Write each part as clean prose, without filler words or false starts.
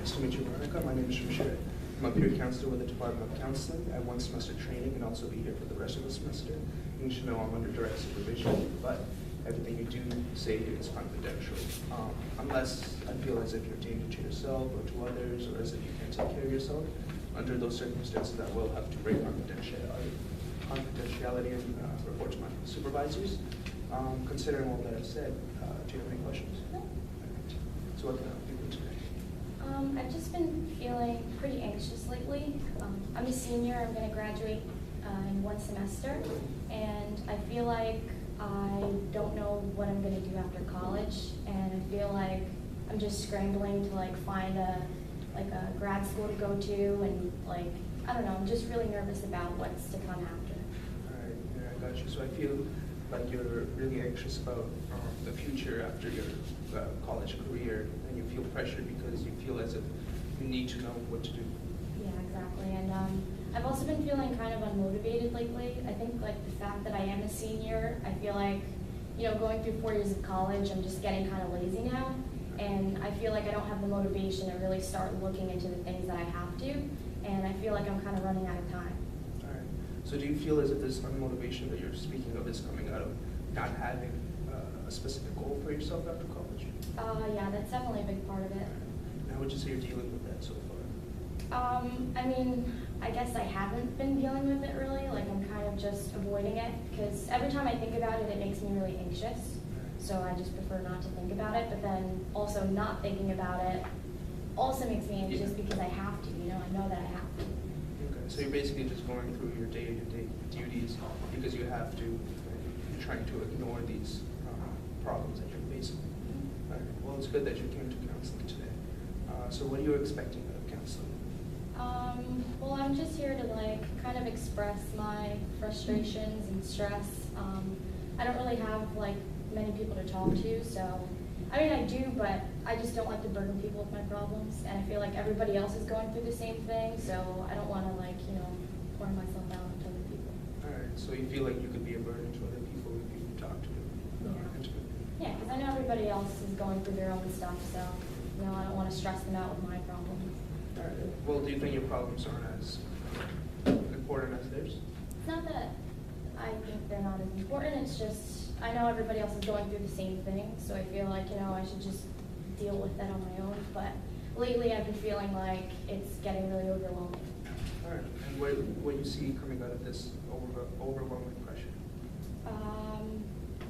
Nice to meet you, Veronica. My name is Shamsher. I'm a peer counselor with the Department of Counseling. I have 1 semester training and also be here for the rest of the semester. You should know I'm under direct supervision, but everything you do say is confidential. Unless I feel as if you're a danger to yourself or to others, or as if you can't take care of yourself. Under those circumstances, I will have to break confidentiality and report to my supervisors. Considering all that I've said, do you have any questions? No. So what can I help you with today? I've just been feeling pretty anxious lately. I'm a senior. I'm going to graduate in 1 semester, and I feel like I don't know what I'm going to do after college, and I feel like I'm just scrambling to find a grad school to go to, and I don't know. I'm just really nervous about what's to come after. All right, yeah, I got you. So I feel like you're really anxious about the future after your college career, and you feel pressured because you feel as if you need to know what to do. Yeah, exactly. And I've also been feeling kind of unmotivated lately. I think the fact that I am a senior, I feel like, going through 4 years of college, I'm just getting kind of lazy now. And I feel like I don't have the motivation to really start looking into the things that I have to. And I feel like I'm kind of running out of time. All right. So do you feel as if this unmotivation that you're speaking of is coming out of not having a specific goal for yourself after college? Yeah, that's definitely a big part of it. And how would you say you're dealing with that so far? I mean, I guess I haven't been dealing with it really. I'm kind of just avoiding it because every time I think about it, it makes me really anxious. So I just prefer not to think about it. But then also not thinking about it also makes me anxious because I have to. I know that I have to. Okay. So you're basically just going through your day-to-day duties because you have to. You're trying to ignore these problems that you're facing. All right. Well, it's good that you came to counseling today. So what are you expecting out of counseling? Well, I'm just here to kind of express my frustrations and stress. I don't really have many people to talk to, so I mean I do, but I just don't like to burden people with my problems, and I feel like everybody else is going through the same thing, so I don't want to pour myself out onto other people. All right. So you feel like you could be a burden to other people if you talk to them? Yeah, because I know everybody else is going through their own stuff, so I don't want to stress them out with my problems. All right. Well, do you think your problems aren't as important as theirs? It's not that I think they're not as important, it's just I know everybody else is going through the same thing, so I feel like, I should just deal with that on my own. But lately I've been feeling like it's getting really overwhelming. All right. And what do you see coming out of this overwhelming pressure?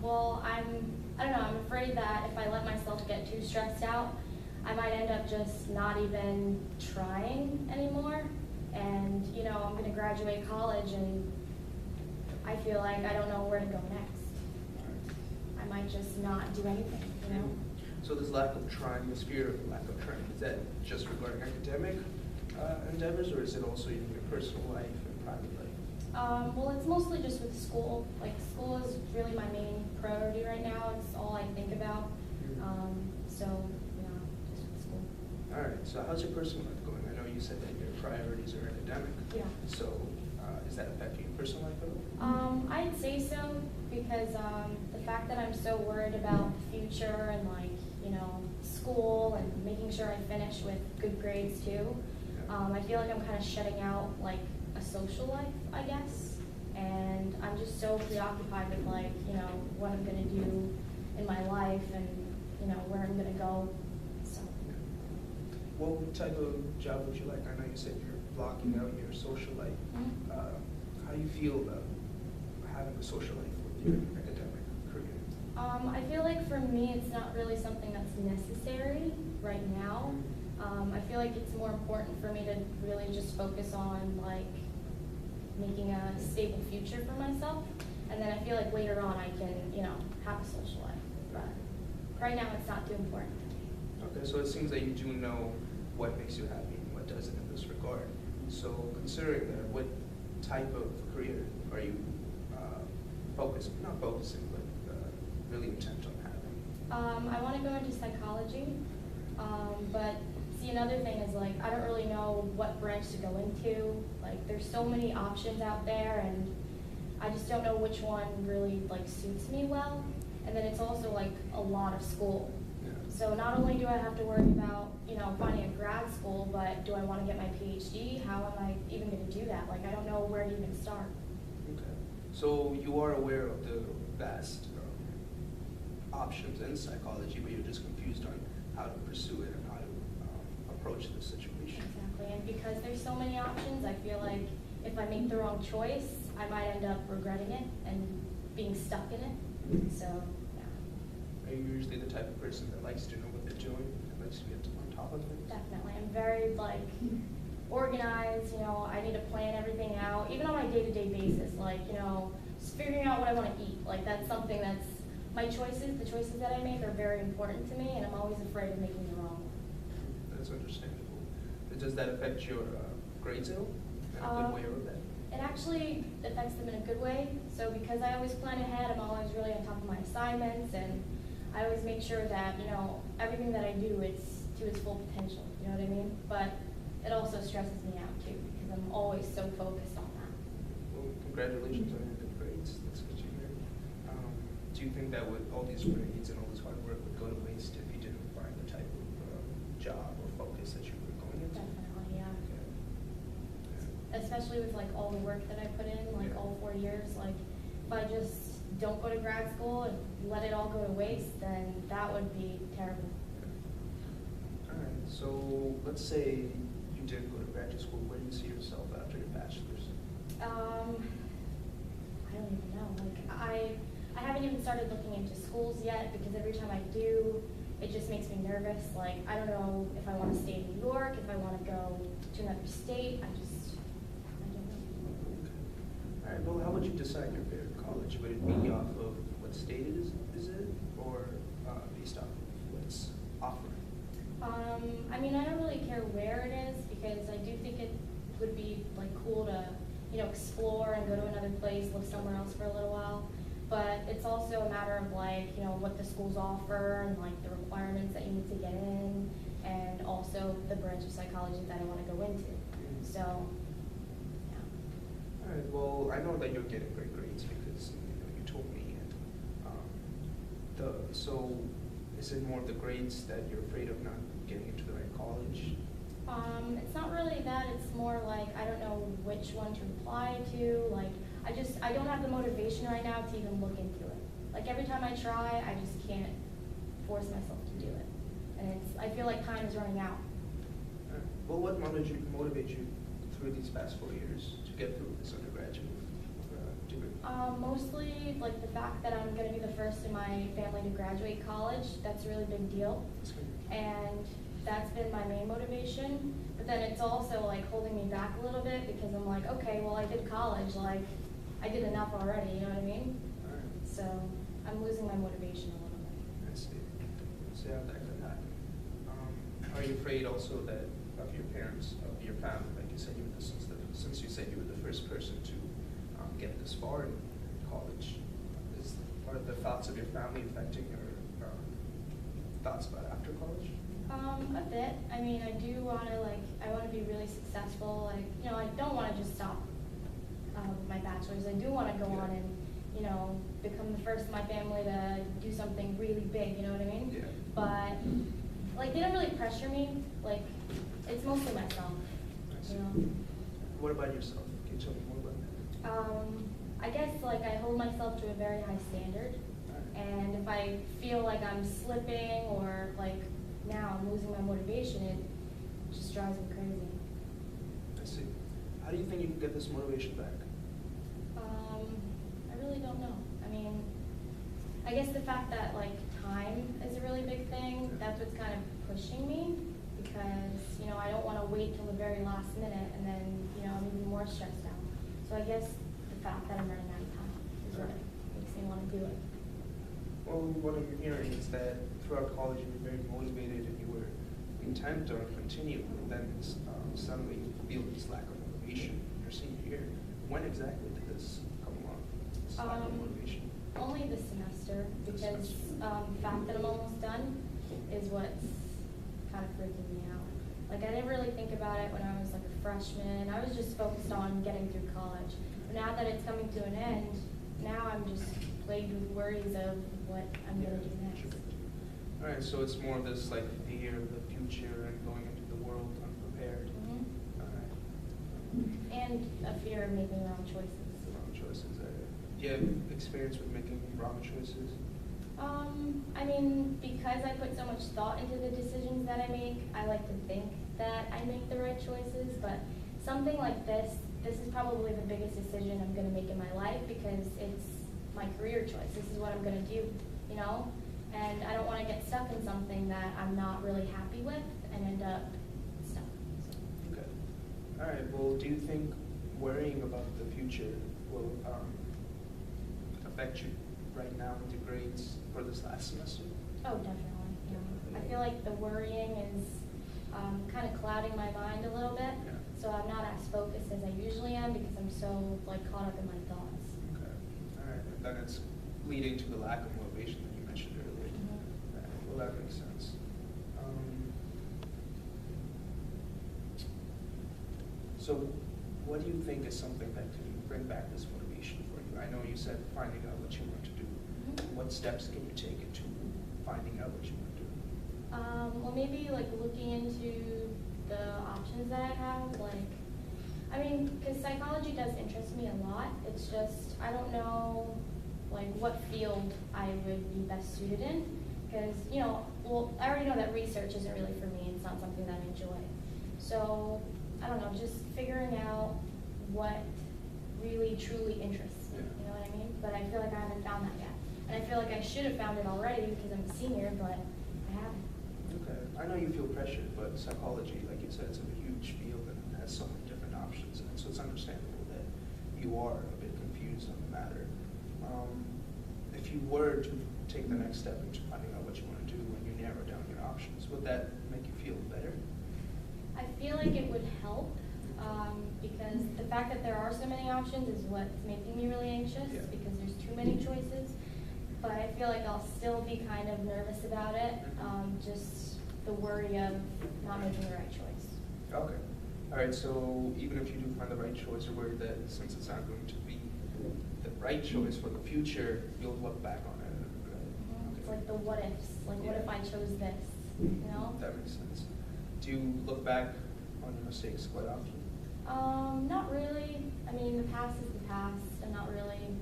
Well, I don't know, I'm afraid that if I let myself get too stressed out, I might end up just not even trying anymore. And, I'm going to graduate college and I feel like I don't know where to go next. I might just not do anything, So this lack of trying, this fear of lack of trying, is that just regarding academic endeavors, or is it also in your personal life and private life? Well, it's mostly just with school. School is really my main priority right now. It's all I think about. So, just with school. All right. So how's your personal life going? I know you said that your priorities are academic. Yeah. So is that affecting your personal life at all? I'd say so because the fact that I'm so worried about the future and school and making sure I finish with good grades too. I feel like I'm kind of shutting out a social life, I guess, and I'm just so preoccupied with what I'm gonna do in my life and where I'm gonna go. So. What type of job would you like? I know you said you're blocking out your social life. Mm-hmm. How do you feel about having a social life with your academic career? I feel like for me, it's not really something that's necessary right now. I feel like it's more important for me to really just focus on making a stable future for myself, and then I feel like later on I can have a social life. But right now it's not too important. Okay, so it seems that you do know what makes you happy and what doesn't in this regard. So considering that, what type of career are you not focusing, but really intent on having? I want to go into psychology, but see, another thing is I don't really know what branch to go into. There's so many options out there, and I just don't know which one really suits me well. And then it's also a lot of school. Yeah. So not only do I have to worry about finding a grad school, do I want to get my PhD? How am I even going to do that? Like, I don't know where to even start. Okay. So you are aware of the vast options in psychology, but you're just confused on how to pursue it and how to approach the situation. Exactly, and because there's so many options, I feel like if I make the wrong choice, I might end up regretting it and being stuck in it. So, yeah. Are you usually the type of person that likes to know what they're doing and likes to be on top of things? Definitely. I'm very, like, organized, you know, I need to plan everything out, even on my day-to-day basis, like, you know, just figuring out what I want to eat. Like, that's something that's, my choices, the choices that I make are very important to me, and I'm always afraid of making the wrong one. That's understandable. Does that affect your grades at all? In a good way or a bad? It actually affects them in a good way. So because I always plan ahead, I'm always really on top of my assignments, and I always make sure that, you know, everything that I do, it's to its full potential, you know what I mean? But it also stresses me out too, because I'm always so focused on that. Well, congratulations on your good grades. That's good to hear. Do you think that with all these grades and all this hard work would go to waste if you didn't find the type of job or focus that you were going into? Definitely, yeah. Okay. Yeah. Especially with like all the work that I put in, like all 4 years, like if I just don't go to grad school and let it all go to waste, then that would be terrible. All right, so let's say you did go to graduate school. Where do you see yourself after your bachelor's? I don't even know. Like I haven't even started looking into schools yet, because every time I do, it just makes me nervous. Like, I don't know if I want to stay in New York, if I want to go to another state. I don't know. Okay. All right, well, how would you decide your favorite college? Would it be off of what state it is it, or based off of what's offering? I mean, I don't really care where it is, because I do think it would be like cool to, you know, explore and go to another place, live somewhere else for a little while. But it's also a matter of like, you know, what the schools offer and like the requirements that you need to get in, and also the branch of psychology that I want to go into. So, yeah. All right, well, I know that you're getting great grades because you told me. And, so is it more of the grades that you're afraid of not getting into the right college? It's not really that. It's more like I don't know which one to apply to. Like I don't have the motivation right now to even look into it. Like every time I try, I just can't force myself to do it, and I feel like time is running out. All right. Well, what motivates you through these past 4 years to get through this undergraduate degree? Mostly like the fact that I'm going to be the first in my family to graduate college. That's a really big deal, That's good. and that's been my main motivation. But then it's also like holding me back a little bit, because I'm like, okay, well, I did college, like I did enough already, you know what I mean? All right. So I'm losing my motivation a little bit. I see. See how that could happen. Are you afraid also that of your parents, of your family, like you said, since you said you were the first person to get this far in college, are the thoughts of your family affecting your thoughts about after college? A bit. I mean, I do want to I want to be really successful. Like, you know, I don't want to just stop with my bachelor's. I do want to go on and, you know, become the first in my family to do something really big, you know what I mean? Yeah. But, like, they don't really pressure me. Like, it's mostly myself, I see. you know? What about yourself? Can you tell me more about that? I guess, like, I hold myself to a very high standard. And if I feel like I'm slipping, or, like, now I'm losing my motivation, it just drives me crazy. I see. How do you think you can get this motivation back? I really don't know. I mean, I guess the fact that like time is a really big thing, that's what's kind of pushing me, because, you know, I don't want to wait till the very last minute, and then, you know, I'm even more stressed out. So I guess the fact that I'm running out of time is what makes me want to do it. Well, what I'm hearing is that throughout college you were very motivated and you were intent on continuing, and then suddenly you feel this lack of motivation in your senior year. When exactly did this come along, this lack of motivation? Only this semester, because the fact that I'm almost done is what's kind of freaking me out. Like, I didn't really think about it when I was like a freshman. I was just focused on getting through college. But now that it's coming to an end, now I'm just plagued with worries of what I'm going to do next. Sure. All right, so it's more of this like fear of the future and going into the world unprepared. and a fear of making wrong choices. The wrong choices. Do you have experience with making wrong choices? I mean, because I put so much thought into the decisions that I make, I like to think that I make the right choices, but something like this is probably the biggest decision I'm gonna make in my life because it's my career choice. This is what I'm gonna do, you know? And I don't wanna get stuck in something that I'm not really happy with and end up stuck. Okay. All right. Well, do you think worrying about the future will affect you right now with your grades for this last semester? Oh, definitely. I feel like the worrying is kind of clouding my mind a little bit. Yeah. So I'm not as focused as I usually am because I'm so like caught up in my thoughts. Okay. All right. And then it's leading to the lack of motivation that you mentioned earlier. Mhm. All right. Well, that makes sense. So what do you think is something that can bring back this motivation for you? I know you said finding out what you want to do. Mhm. What steps can you take into finding out what you want to do? Well, maybe like looking into the options that I have, like, I mean, because psychology does interest me a lot. It's just, I don't know, like, what field I would be best suited in. Because, you know, well, I already know that research isn't really for me. It's not something that I enjoy. So, I don't know, just figuring out what really, truly interests me. You know what I mean? But I feel like I haven't found that yet. And I feel like I should have found it already because I'm a senior, but I haven't. Okay. I know you feel pressured, but psychology, like you said, it's a huge field and it has so many different options in it. So it's understandable that you are a bit confused on the matter. If you were to take the next step into finding out what you want to do when you narrow down your options, would that make you feel better? I feel like it would help because the fact that there are so many options is what's making me really anxious Yeah. because there's too many choices. But I feel like I'll still be kind of nervous about it, just the worry of not making the right choice. Okay. All right. So even if you do find the right choice, you're worried that since it's not going to be the right choice for the future, you'll look back on it and regret it. It's Okay. like the what ifs, like what Yeah. if I chose this, you know? That makes sense. Do you look back on your mistakes quite often? Not really. I mean, the past is the past. I'm not really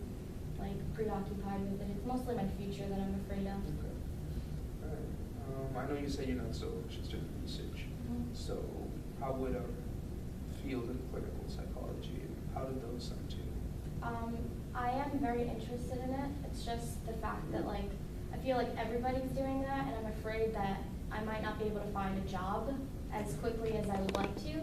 like preoccupied with it. It's mostly my future that I'm afraid of. Okay. All right. I know you say you're not so interested in research. Mhm. So how would a field in clinical psychology, how did those sound to you? I am very interested in it. It's just the fact that like I feel like everybody's doing that, and I'm afraid that I might not be able to find a job as quickly as I would like to.